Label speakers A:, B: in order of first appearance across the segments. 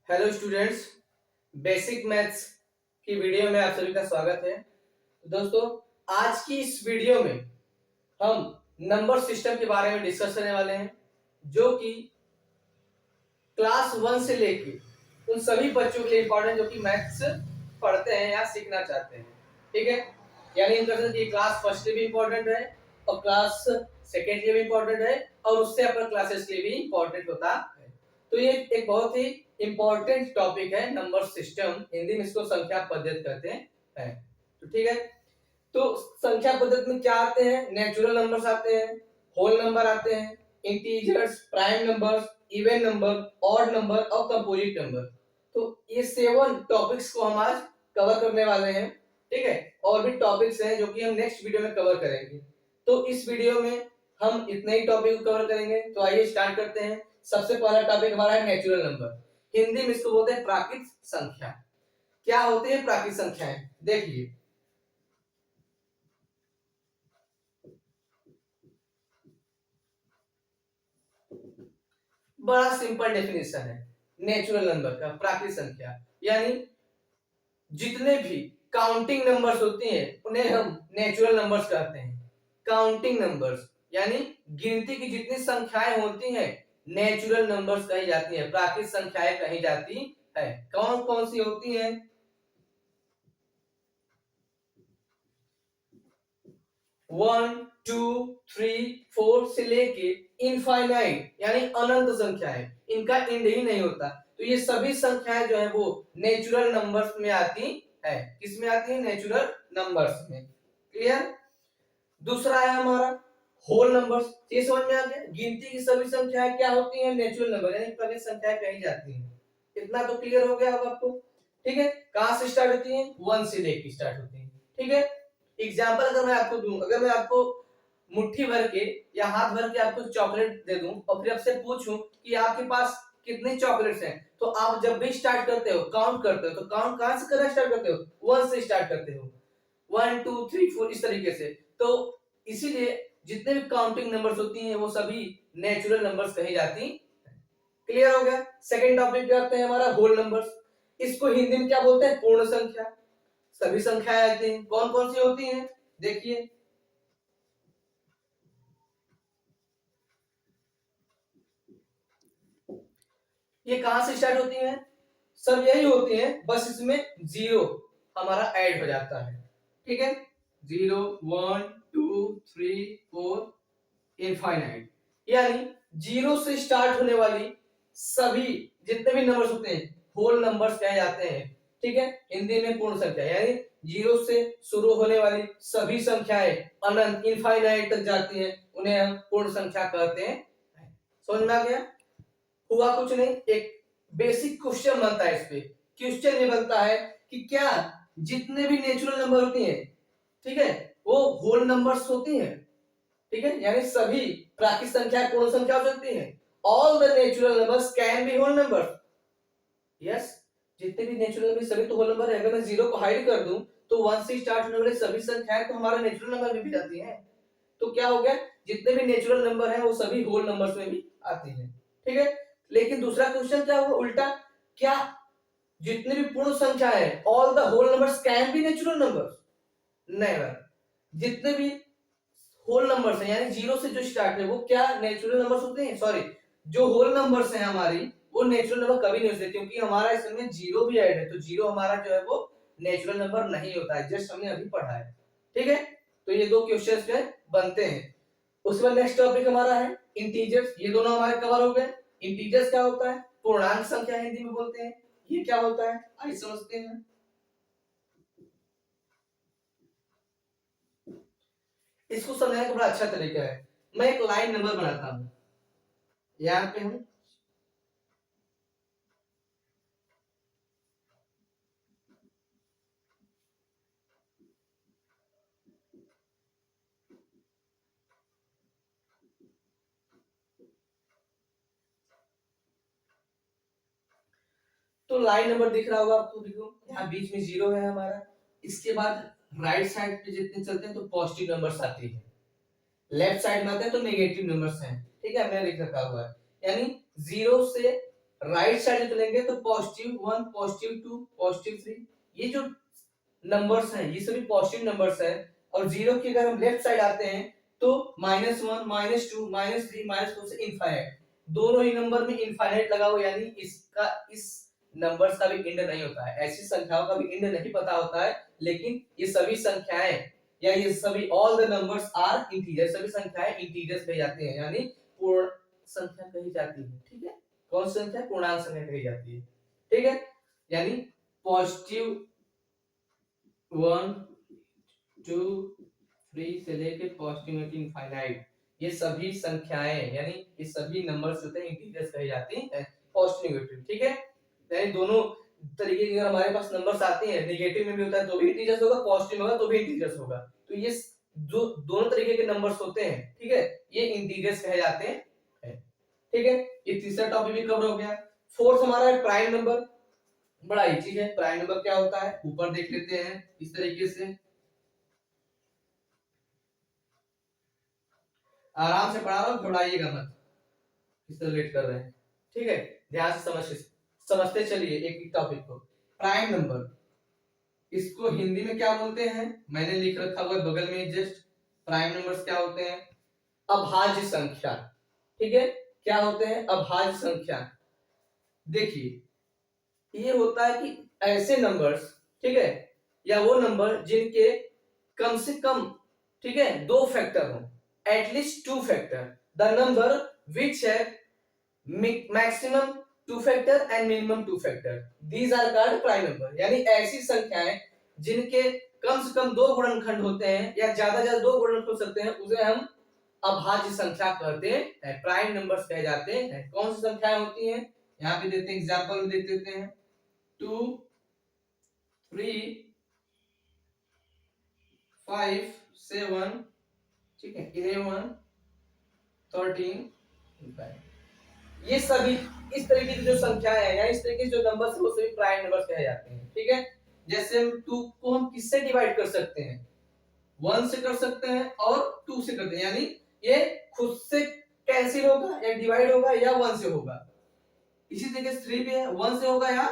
A: Hello students, basic maths की video में आप सभी का स्वागत है। दोस्तों, आज की इस वीडियो में हम नंबर सिस्टम के बारे में डिस्कस करने वाले हैं, जो कि क्लास 1 से लेके उन सभी बच्चों के लिए इंपॉर्टेंट जो कि मैथ्स पढ़ते हैं या सीखना चाहते हैं। ठीक है, यानी हम कह सकते हैं क्लास फर्स्ट के लिए भी इंपॉर्टेंट है और क्लास सेकेंड के लिए भी इंपॉर्टेंट है और उससे अपर क्लासेस के लिए भी इंपॉर्टेंट होता है। तो ये एक बहुत ही इंपॉर्टेंट टॉपिक है नंबर सिस्टम, हिंदी में इसको संख्या पद्धति कहते हैं। तो ठीक है, तो संख्या पद्धति में क्या आते हैं? नेचुरल नंबर्स आते हैं, होल नंबर आते हैं, integers, prime numbers, even number, odd number और कंपोजिट नंबर। तो ये 7 टॉपिक्स को हम आज कवर करने वाले हैं। ठीक है, और भी टॉपिक्स हैं जो कि हम नेक्स्ट वीडियो में कवर करेंगे। तो इस वीडियो में हम इतने ही टॉपिक को कवर करेंगे। तो आइए स्टार्ट करते हैं। सबसे पहला टॉपिक हमारा है नेचुरल नंबर, हिंदी में इसको बोलते हैं प्राकृत संख्या। क्या होती है प्राकृत संख्याएं? देखिए, बड़ा सिंपल डेफिनेशन है नेचुरल नंबर का। प्राकृत संख्या यानी जितने भी काउंटिंग नंबर्स होती हैं उन्हें हम नेचुरल नंबर्स कहते हैं। काउंटिंग नंबर्स यानी गिनती की जितनी संख्याएं होती हैं नेचुरल नंबर्स कही जाती हैं, प्राकृत संख्याएं कही जाती है। कौन कौन सी होती हैं? 1, 2, 3, 4 से लेके इनफाइनाइट यानी अनंत संख्याएं, इनका एंड ही नहीं होता। तो ये सभी संख्याएं जो है वो नेचुरल नंबर्स में आती है। किस में आती है? नेचुरल नंबर्स में। क्लियर? दूसरा है हमारा होल नंबर्स। ये समझ में आ गया, गिनती की सभी संख्याएं क्या होती हैं? नेचुरल नंबर यानी प्राकृत संख्याएं कही जाती हैं। इतना तो क्लियर हो गया होगा आपको। ठीक है, कहां से स्टार्ट होती है? 1 से लेके स्टार्ट होती है। ठीक है, एग्जाम्पल अगर मैं आपको दूं, अगर मैं आपको मुट्ठी भर के या हाथ भर के आपको चॉकलेट दे दूं और फिर आपसे पूछूं कि आपके पास कितनी चॉकलेट्स हैं, तो आप जब भी स्टार्ट करते हो, काउंट करते हो, तो काउंट कहां से करना स्टार्ट करते हो? 1 से स्टार्ट करते हो। 1 2 3 4 इस तरीके से। तो इसीलिए जितने भी काउंटिंग नंबर्स होती हैं वो सभी नेचुरल नंबर्स कही जाती। क्लियर हो गया? सेकंड टॉपिक पे आते हैं हमारा होल नंबर्स। इसको हिंदी में क्या बोलते हैं? पूर्ण संख्या। सभी संख्याएं आती हैं। कौन कौन सी होती हैं? देखिए, ये कहां से स्टार्ट होती हैं? सब यही होती हैं, बस इसमें जीरो हमारा ऐड हो जाता है। ठीक है, 0 1 2 3 4 इनफाइनाइट, यानी जीरो से स्टार्ट होने वाली सभी जितने भी नंबर्स होते हैं होल नंबर्स कहे जाते हैं। ठीक है, हिंदी में पूर्ण संख्या यानी जीरो से शुरू होने वाली सभी संख्याएं अनंत इनफाइनाइट तक जाती हैं, उन्हें हम पूर्ण संख्या कहते हैं। समझ में आ गया? हुआ कुछ नहीं, एक बेसिक क्वेश्चन बनता है। इस पे क्वेश्चन ये बनता है कि क्या जितने भी नेचुरल नंबर होती हैं, ठीक है, वो होल नंबर्स होती हैं? ठीक है, यानी सभी प्राकृत संख्या पूर्ण संख्या हो सकती है। All the natural numbers can be whole number. Yes, जितने भी नेचुरल नंबर सभी तो होल नंबर है। अगर मैं जीरो को हाइड कर दूं तो 1 से स्टार्ट होने वाले सभी संख्याएं तो हमारा नेचुरल नंबर में भी जाती हैं। तो क्या हो गया? जितने भी नेचुरल नंबर हैं वो सभी होल नंबर्स में भी आते हैं। ठीक है, लेकिन दूसरा क्वेश्चन क्या हुआ उल्टा? क्या जितने भी पूर्ण संख्या है all the whole numbers can be natural numbers? Never. जितने भी होल नंबर्स हैं यानी जीरो से जो स्टार्ट है वो क्या नेचुरल नंबर्स होते हैं? सॉरी, जो होल नंबर्स हैं हमारी वो नेचुरल नंबर कभी नहीं होते, क्योंकि हमारा इसमें जीरो भी ऐड है। तो जीरो हमारा जो है वो नेचुरल नंबर नहीं होता है, जस्ट हमने अभी पढ़ा है। ठीक है, तो ये दो क्वेश्चंस जो बनते हैं। उसके बाद नेक्स्ट टॉपिक हमारा है इंटीजर्स। ये दोनों हमारे कवर हो गए। इंटीजर्स क्या होता है? पूर्णांक संख्या हिंदी में बोलते हैं। ये क्या होता है आइए समझते हैं। इसको समझने का बड़ा अच्छा तरीका है। मैं एक लाइन नंबर बनाता हूं, यहाँ पे हम तो लाइन नंबर दिख रहा होगा आपको, देखो यहाँ बीच में जीरो है हमारा। इसके बाद राइट साइड पे जितने चलते हैं तो पॉजिटिव नंबर्स आते हैं, लेफ्ट साइड में आते हैं तो नेगेटिव नंबर्स हैं। ठीक है, मैंने लिख रखा हुआ है। यानी जीरो से राइट साइड चलेंगे तो +1, +2, +3, ये जो नंबर्स हैं ये सभी पॉजिटिव नंबर्स हैं। और जीरो की अगर हम लेफ्ट साइड आते हैं तो -1, -2, -3, -4 से इनफाइनाइट, दोनों ही नंबर में इनफाइनाइट लगा हुआ, यानी इसका इस नंबर्स का भी एंड नहीं होता है, ऐसी संख्याओं का भी एंड नहीं पता होता है। लेकिन ये सभी संख्याएं या ये सभी all the numbers are integer, सभी संख्याएं इंटीजर्स कही जाती हैं, यानी पूर्ण संख्या कही जाती है। ठीक है, कौन सी संख्या? पूर्णांक संख्या कही जाती है। ठीक है, यानी पॉजिटिव 1, 2, 3 से लेके पॉजिटिव इनफाइनाइट, ये सभी संख्याएं यानी ये सभी नंबर्स होते हैं इंटीजर्स कही जाती हैं, पॉजिटिव नेगेटिव। ठीक है, यानी दोनों तरीके की अगर हमारे पास नंबर्स आते हैं, नेगेटिव में भी होता है तो भी इंटीजर्स होगा, पॉजिटिव में होगा तो भी इंटीजर्स होगा। तो ये जो दोनों तरीके के नंबर्स होते हैं, ठीक है, ये इंटीजर्स कहे जाते हैं। ठीक है, ये तीसरा टॉपिक भी कवर हो गया। फोर्थ हमारा है प्राइम नंबर। बड़ा इजी है, प्राइम नंबर क्या होता है ऊपर देख लेते हैं इस तरीके से, आराम से पढ़ा रहा हूं, घबराइएगा मत, किससे रिलेट कर रहे हैं। ठीक है, ध्यान से समझते चलिए एक टॉपिक को। प्राइम नंबर, इसको हिंदी में क्या बोलते हैं, मैंने लिख रखा हुआ है बगल में जस्ट। प्राइम नंबर्स क्या होते हैं? अभाज्य संख्या। ठीक है, क्या होते हैं? अभाज्य संख्या। देखिए, ये होता है कि ऐसे नंबर्स, ठीक है, या वो नंबर जिनके कम से कम, ठीक है, 2 फैक्टर हो, at least 2 factor, the number which है maximum 2 factor and minimum 2 factor, these are called prime number. यानी ऐसी संख्याएं जिनके कम से कम 2 गुणनखंड होते हैं या ज्यादा 2 गुणनखंड हो सकते हैं, उसे हम अभाज्य संख्या कहते हैं, प्राइम नंबर्स कहे जाते हैं। कौन सी संख्याएं होती हैं? यहाँ पे देते हैं, एग्जांपल में देख देते हैं, 2, 3, 5, 7, ठीक है, 11, 13, ये सभी इस तरीके की जो संख्याएं हैं या इस तरीके के जो नंबर्स हैं वो सभी प्राइम नंबर्स कहे जाते हैं। ठीक है, जैसे हम 2 को हम किससे डिवाइड कर सकते हैं? 1 से कर सकते हैं और 2 से करते हैं, यानी ये खुद से कैंसिल होगा या डिवाइड होगा या 1 से होगा। इसी तरीके से 3 भी है, 1 से होगा या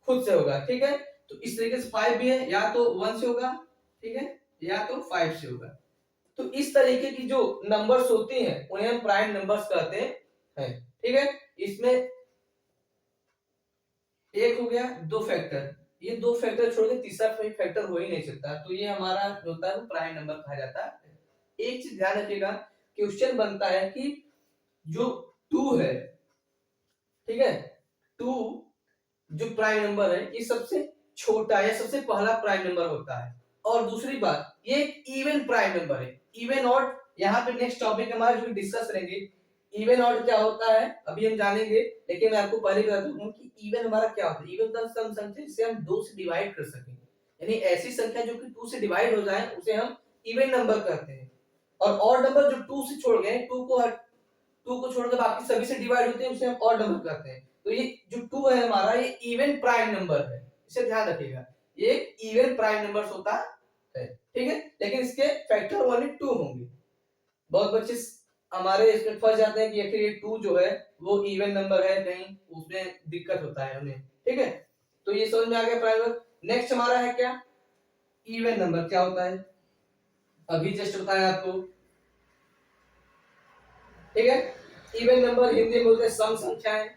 A: खुद से होगा। ठीक है, तो इस तरीके से 5 भी है, या तो 1 से होगा, ठीक है, या तो 5 से होगा। तो इस तरीके की जो नंबर्स होती हैं उन्हें हम प्राइम नंबर्स कहते हैं। ठीक है, इसमें एक हो गया 2 फैक्टर, ये 2 फैक्टर छोड़ के तीसरा फैक्टर हो ही नहीं सकता, तो ये हमारा होता है प्राइम नंबर कहा जाता है। एक चीज ध्यान रखिएगा, क्वेश्चन बनता है कि जो 2 है, ठीक है, 2 जो प्राइम नंबर है ये सबसे छोटा या सबसे पहला प्राइम नंबर होता है। और दूसरी बात, ये एक इवन प्राइम नंबर है। इवन ऑड, यहाँ पे नेक्स्ट टॉपिक हमारा जो डिस्कस करेंगे, इवन ऑड क्या होता है अभी हम जानेंगे, लेकिन मैं आपको पहले बता दूं कि इवन हमारा क्या होता है। इवन का सम संख्या जिसे हम 2 से डिवाइड कर सकें, यानी ऐसी संख्या जो कि 2 से डिवाइड हो जाए उसे हम इवन नंबर कहते हैं। और ऑड नंबर जो 2 से छोड़ गए, 2 को छोड़ के बाकी सभी से डिवाइड होते हैं, उसे हम ऑड नंबर कहते हैं। तो ये जो 2 है हमारा, ये इवन प्राइम नंबर है, इसे ध्यान रखिएगा, ये इवन प्राइम नंबर्स होता है। ठीक है, लेकिन इसके फैक्टर ओनली 2 होंगे। बहुत बच्चे हमारे इसमें फंस जाते हैं कि आखिर ये 2 जो है वो इवन नंबर है, कहीं उसमें दिक्कत होता है उन्हें। ठीक है, तो ये समझ में आ गया प्राइम नंबर। नेक्स्ट हमारा है क्या? इवन नंबर क्या होता है, अभी जस्ट बताया आपको। ठीक है, इवन नंबर हिंदी में बोलते हैं सम संख्याएं।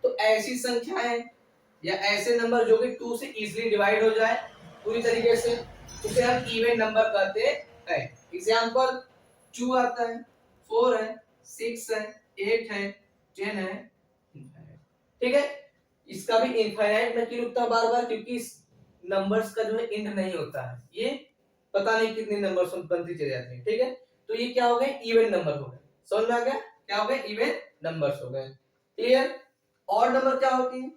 A: तो ऐसी संख्याएं या ऐसे नंबर जो कि 2 से इजीली डिवाइड हो जाए पूरी तरीके से, उसे हम इवन नंबर कहते हैं। एग्जांपल 2 आता है, 4 है, 6 है, 8 है, 10 है। ठीक है, इसका भी इनफाइनाइट में क्यों लिखता बार बार, क्योंकि इस नंबर्स का जो है एंड नहीं होता है, ये पता नहीं कितने नंबर्स बनती चले जाते हैं। ठीक है, तो ये क्या हो गए? इवन नंबर हो गए। समझ में आ गया क्या हो गए? इवन नंबर्स हो गए। क्लियर? और नंबर क्या होती है?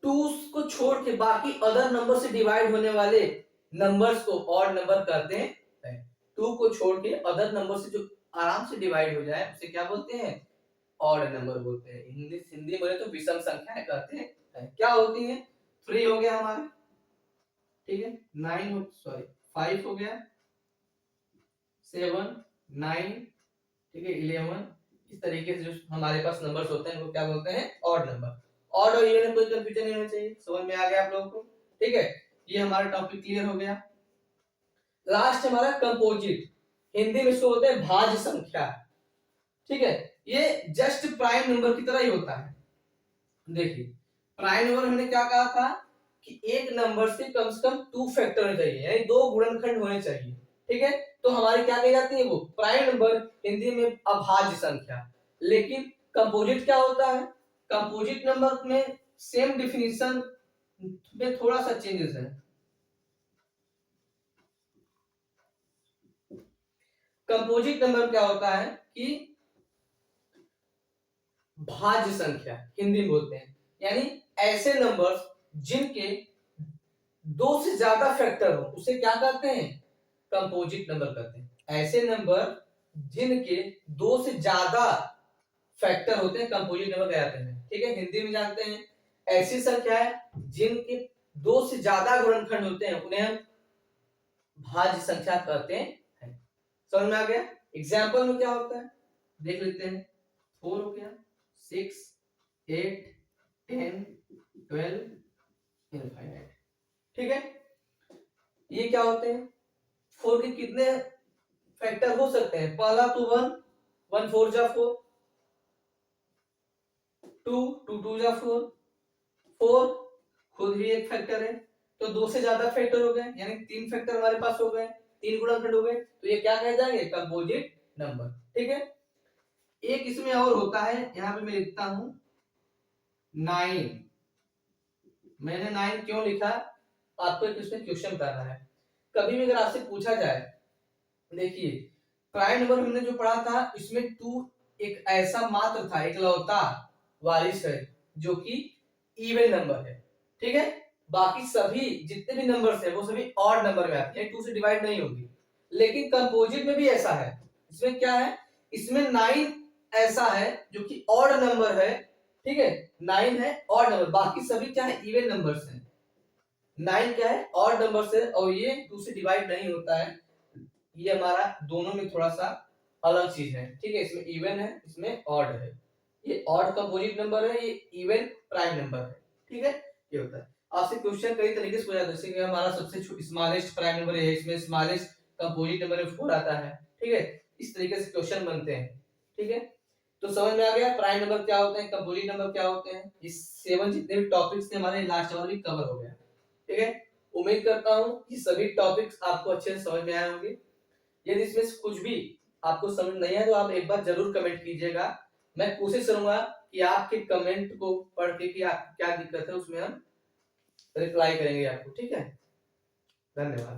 A: 2 को छोड़ के बाकी अदर नंबर से डिवाइड होने वाले नंबर्स को ऑड नंबर कहते हैं। 2 को छोड़ के अदर नंबर से जो आराम से डिवाइड हो जाए उसे क्या बोलते हैं? ऑड नंबर बोलते हैं। हिंदी बोले तो विषम संख्याएं कहते हैं। क्या होती है? 3 हो गया हमारा, ठीक है, 5 हो गया, 7, 9, ठीक है 11। इस तरीके से जो हमारे पास नंबर्स होते हैं उनको क्या बोलते हैं, ऑड नंबर। ऑड और इवन में कोई कंफ्यूजन नहीं होना चाहिए, समझ में आ गया आप लोगों को? ठीक है, ये हमारा टॉपिक क्लियर हो गया। लास्ट हमारा कंपोजिट, हिंदी में इसको बोलते हैं भाज्य संख्या। ठीक है, ये जस्ट प्राइम नंबर की तरह ही होता है। देखिए प्राइम नंबर हमने क्या कहा था कि एक नंबर से कम 2 फैक्टर होने चाहिए, यानी 2 गुणनखंड होने चाहिए। ठीक है, तो हमारी क्या कही जाती है, वो प्राइम नंबर, हिंदी में अभाज्य संख्या। लेकिन कंपोजिट क्या होता है, कंपोजिट नंबर में सेम डिफिनीशन में थोड़ा सा चेंजेस है। कंपोजिट नंबर क्या होता है कि भाज्य संख्या हिंदी में बोलते हैं, यानी ऐसे नंबर्स जिनके 2 से ज्यादा फैक्टर हो उसे क्या कहते हैं, कंपोजिट नंबर कहते हैं। ऐसे नंबर जिनके 2 से ज्यादा फैक्टर होते हैं कंपोजिट नंबर कहते हैं। ठीक है, हिंदी में जानते हैं ऐसी संख्या है जिनके 2 से ज्यादा गुणनखंड होते हैं उन्हें हम भाज्य संख्या कहते हैं। समझ में आ गया? एग्जाम्पल में क्या होता है देख लेते हैं। 4 हो गया, 6, 8, 10, 12, इनफाइनाइट। ठीक है, ये क्या होते हैं, 4 के कितने फैक्टर हो सकते हैं, पहला तो 1, 1 4 जा 4, 2 2 2 जा 4, 4 खुद ही एक फैक्टर है, तो 2 से ज्यादा फैक्टर हो गए, यानी 3 फैक्टर हमारे पास हो गए, 3 गुणनखंड हो गए, तो ये क्या कहे जाएंगे, कंपोजिट नंबर। ठीक है, एक इसमें और होता है, यहां पे मैं लिखता हूं 9। मैंने 9 क्यों लिखा, आपको इसमें क्वेश्चन करना है। कभी भी अगर आपसे पूछा जाए, देखिए प्राइम नंबर हमने जो पढ़ा था इसमें 2 एक ऐसा मात्र था, इकलौता वारिस है जो कि इवन नंबर है। ठीक है, बाकी सभी जितने भी नंबर्स है वो सभी ऑड नंबर में आते हैं, 2 से डिवाइड नहीं होगी। लेकिन कंपोजिट में भी ऐसा है, इसमें क्या है, इसमें 9 ऐसा है जो कि ऑड नंबर है। ठीक है, 9 है ऑड नंबर, बाकी सभी क्या है, इवन नंबर्स हैं। 9 क्या है, ऑड नंबर से, और ये 2 से डिवाइड नहीं होता है। ये हमारा दोनों में थोड़ा सा अलग चीज है। ठीक है, इसमें इवन है, इसमें ऑड है। ये ऑड कंपोजिट नंबर है, ये इवन प्राइम नंबर है। ठीक है, ये होता है। आपसे क्वेश्चन कई तरीके से पूछा जाता है, जैसे कि हमारा सबसे स्मॉलेस्ट प्राइम नंबर है, इसमें स्मॉलेस्ट कंपोजिट नंबर में 4 आता है। ठीक है, इस तरीके से क्वेश्चन बनते हैं। ठीक है, तो समझ में आ गया प्राइम नंबर क्या होते हैं, कंपोजिट नंबर क्या होते हैं। इस 7 जितने भी टॉपिक्स थे हमारे लास्ट वाला भी कवर हो गया। ठीक है, उम्मीद करता हूं कि सभी टॉपिक्स आपको अच्छे से समझ में आए होंगे। यदि इसमें से कुछ भी आपको समझ नहीं है तो आप एक बार जरूर कमेंट कीजिएगा। मैं कोशिश करूंगा कि आपके कमेंट को पढ़ के कि आप क्या दिक्कत है उसमें हम रिप्लाई करेंगे आपको। ठीक है, धन्यवाद।